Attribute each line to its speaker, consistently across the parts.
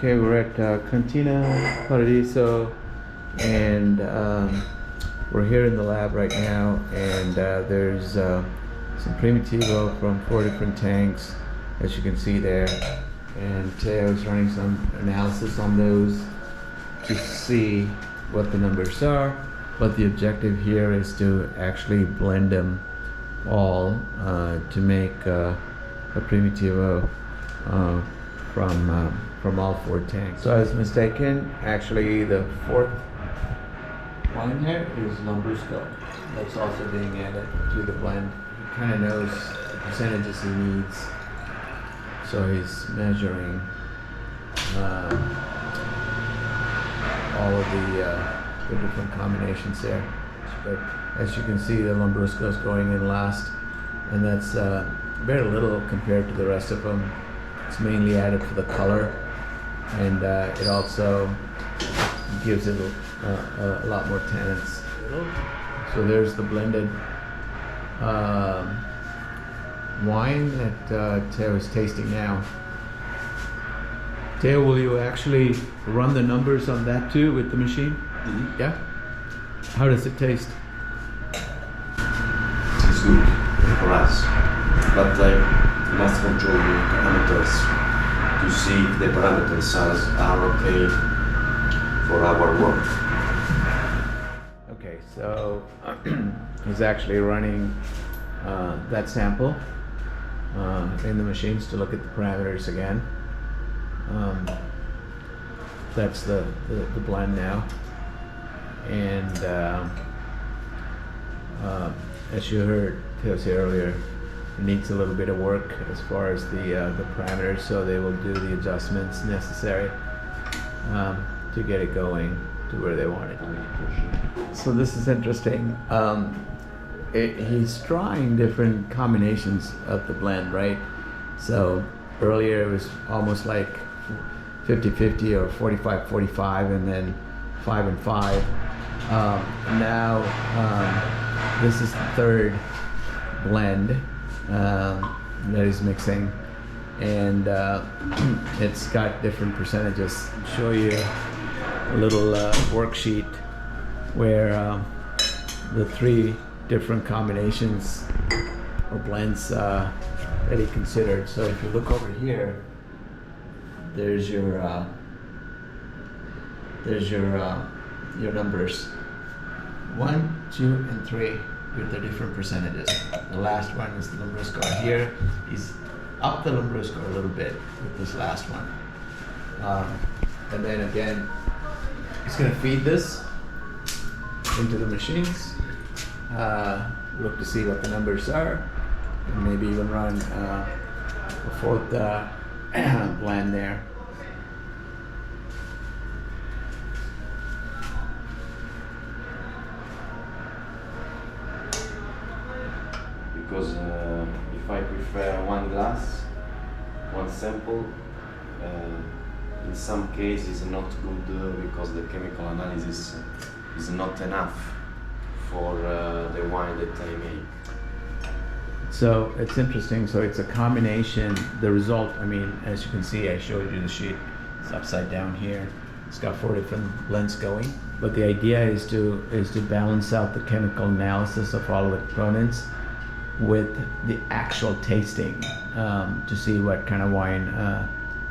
Speaker 1: Okay, we're at Cantina Paradiso, and we're here in the lab right now, and there's some Primitivo from 4 different tanks, as you can see there, and Teo's running some analysis on those to see what the numbers are, but the objective here is to actually blend them all to make a Primitivo from all 4 tanks. So I was mistaken. Actually, the 4th one here is Lambrusco. That's also being added to the blend. He kind of knows the percentages he needs, so he's measuring all of the different combinations there. But as you can see, the Lambrusco is going in last, and that's very little compared to the rest of them. It's mainly added for the color, and it also gives it a lot more tannins. So there's the blended wine that Teo is tasting now. Teo, will you actually run the numbers on that too with the machine?
Speaker 2: Mm-hmm.
Speaker 1: Yeah? How does it taste?
Speaker 2: It's good for us, but I must control the parameters to see if the parameters are okay for our work.
Speaker 1: Okay, so he's actually running that sample in the machines to look at the parameters again. That's the blend now, and as you heard Teo say earlier, it needs a little bit of work as far as the parameters, so they will do the adjustments necessary to get it going to where they want it to be. So this is interesting. He's trying different combinations of the blend, right? So earlier it was almost like 50-50 or 45-45, and then 5 and 5. Now this is the 3rd blend that he's mixing, and it's got different percentages. I'll show you a little worksheet where the 3 different combinations or blends that he considered. So if you look over here, there's your numbers 1, 2, and 3 with the different percentages. The last one is the Lambrusco. Here he's up the Lambrusco a little bit with this last one, and then again he's going to feed this into the machines, look to see what the numbers are, and maybe even run a 4th blend there.
Speaker 2: Because if I prefer one glass, one sample, in some cases not good because the chemical analysis is not enough for the wine that I make.
Speaker 1: So it's interesting. So it's a combination. The result, I mean, as you can see, I showed you the sheet. It's upside down here. It's got 4 different blends going. But the idea is to balance out the chemical analysis of all of the components with the actual tasting to see what kind of wine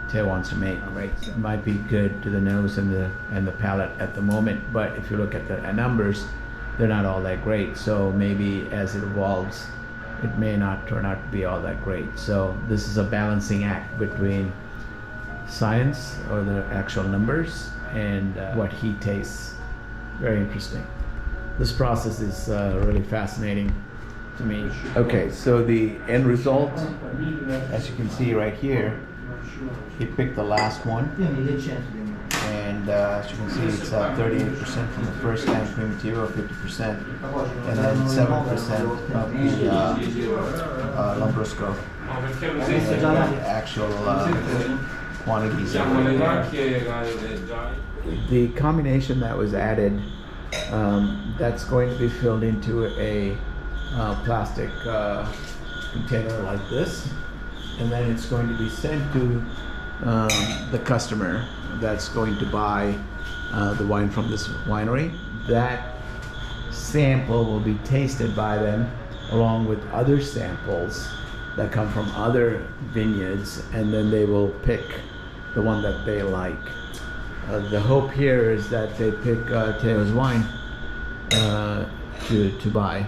Speaker 1: Teo wants to make. Right, it might be good to the nose and the palate at the moment, but if you look at the numbers, they're not all that great. So maybe as it evolves, it may not turn out to be all that great. So this is a balancing act between science or the actual numbers and what he tastes. Very interesting. This process is really fascinating to me. Okay, so the end result, as you can see right here, he picked the last one, and as you can see, it's 38% from the first tank Primitivo, 50%, and then 7% of the Lambrusco, and the actual quantities. The combination that was added, that's going to be filled into a plastic container like this, and then it's going to be sent to the customer that's going to buy the wine from this winery, that sample will be tasted by them along with other samples that come from other vineyards, and then they will pick the one that they like. The hope here is that they pick Teo's wine to buy.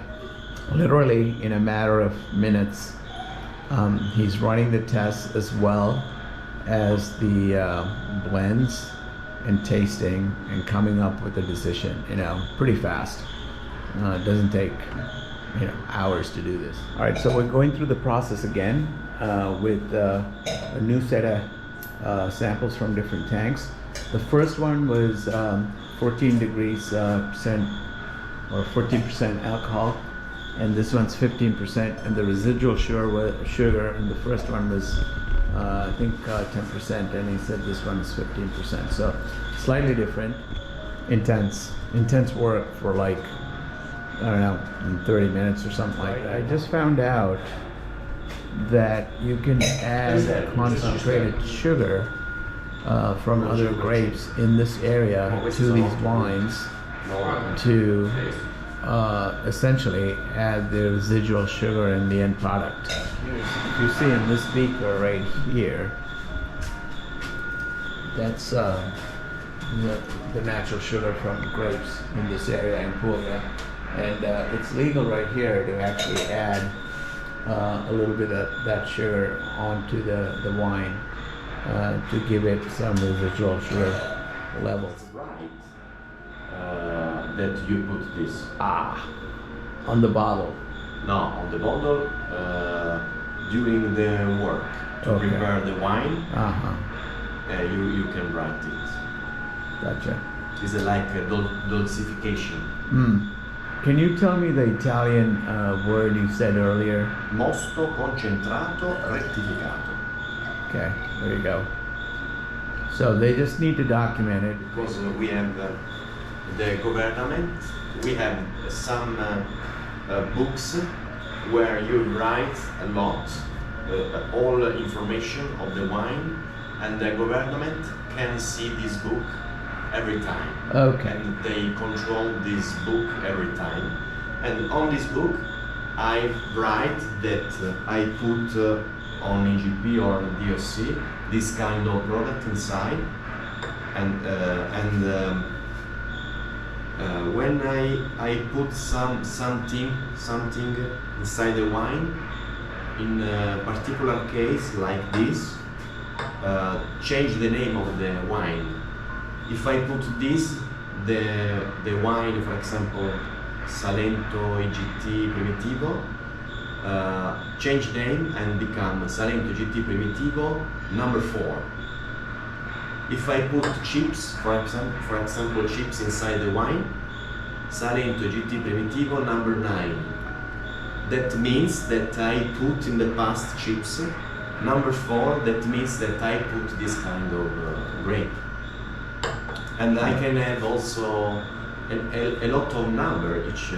Speaker 1: Literally in a matter of minutes. He's running the tests as well as the blends and tasting and coming up with a decision, pretty fast. It doesn't take, hours to do this. All right, so we're going through the process again with a new set of samples from different tanks. The first one was 14 degrees percent or 14% alcohol, and this one's 15%, and the residual sugar in the first one was I think 10%, and he said this one is 15%. So slightly different. Intense work for like, I don't know, in 30 minutes or something like that. I just found out that you can add concentrated sugar from other grapes in this area to these wines to essentially add the residual sugar in the end product. If you see in this beaker right here, that's the natural sugar from grapes in this area in Puglia, and it's legal right here to actually add a little bit of that sugar onto the wine to give it some residual sugar levels.
Speaker 2: Right. That you put this.
Speaker 1: On the bottle.
Speaker 2: No, on the bottle during the work to prepare the wine. You can write it.
Speaker 1: Gotcha.
Speaker 2: It's like a dulcification.
Speaker 1: Can you tell me the Italian word you said earlier?
Speaker 2: Mosto concentrato rettificato.
Speaker 1: Okay, there you go. So they just need to document it.
Speaker 2: Because we have the government, we have some books where you write a lot, all information of the wine, and the government can see this book every time.
Speaker 1: Okay.
Speaker 2: And they control this book every time. And on this book, I write that I put on EGP or DOC this kind of product inside, and when I put something inside the wine, in a particular case like this, change the name of the wine. If I put this, the wine, for example, Salento EGT Primitivo, change name and become Salento GT Primitivo number 4. If I put chips, for example chips inside the wine, Salento GT Primitivo number 9. That means that I put in the past chips. Number 4, that means that I put this kind of grape. And I can have also a lot of number each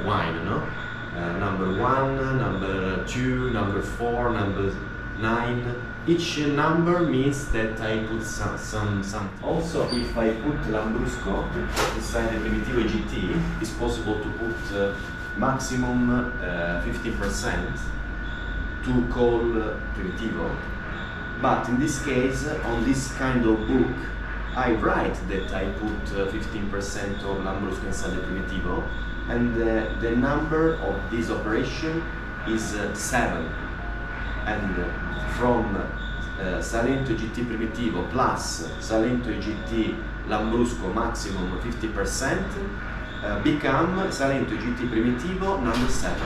Speaker 2: wine, number 1, number 2, number 4, number 9. Each number means that I put some. Also, if I put Lambrusco inside the Primitivo GT, it's possible to put maximum 50% to call Primitivo. But in this case, on this kind of book, I write that I put 15% of Lambrusco inside the Primitivo, and the number of this operation is 7. And from Salento GT Primitivo plus Salento GT Lambrusco maximum 50% become Salento GT Primitivo number 7.